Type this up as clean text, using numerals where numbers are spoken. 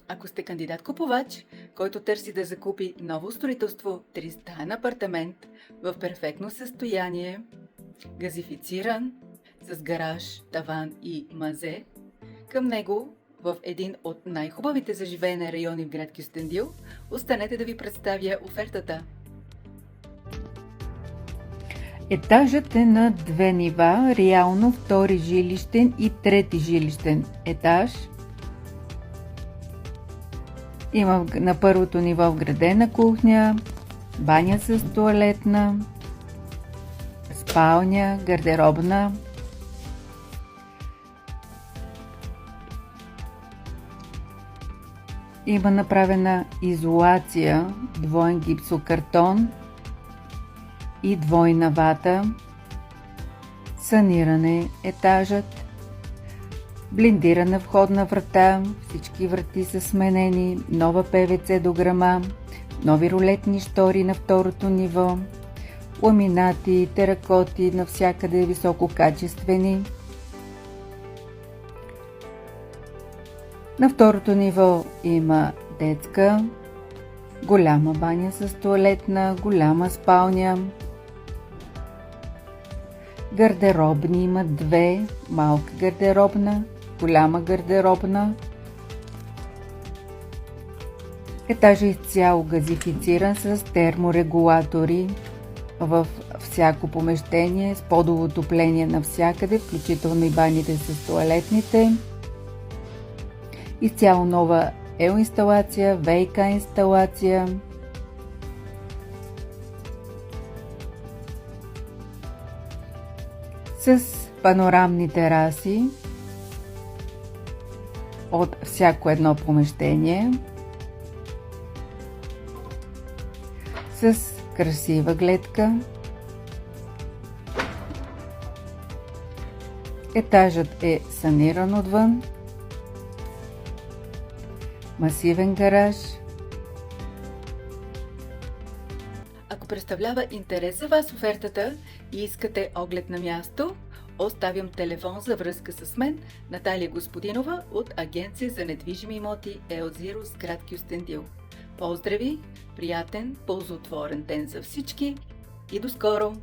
Ако сте кандидат-купувач, който търси да закупи ново строителство, тристаен апартамент в перфектно състояние, газифициран, с гараж, таван и мазе, към него в един от най-хубавите за живеене райони в град Кюстендил, останете да ви представя офертата. Етажът е на 2 нива, реално втори жилищен и трети жилищен етаж. Има на първото ниво вградена кухня, баня с тоалетна, спалня, гардеробна. Има направена изолация, двоен гипсокартон и двойна вата. Саниране етажът. Блиндирана входна врата, всички врати са сменени, нова ПВЦ дограма, нови рулетни штори на второто ниво, ламинати, теракоти навсякъде висококачествени. На второто ниво има детска, голяма баня с тоалетна, голяма спалня. Гардеробни има 2, малка гардеробна, голяма гардеробна. Етажът е изцяло газифициран с терморегулатори в всяко помещение, с подово отопление навсякъде, включително и баните с тоалетните. Изцяло нова инсталация, ВиК инсталация. С панорамни тераси от всяко едно помещение, с красива гледка. Етажът е саниран отвън, масивен гараж. Ако представлява интерес за вас офертата и искате оглед на място, оставям телефон за връзка с мен, Наталия Господинова от Агенция за недвижими имоти Елзирус, град Кюстендил. Поздрави, приятен, ползотворен ден за всички и до скоро!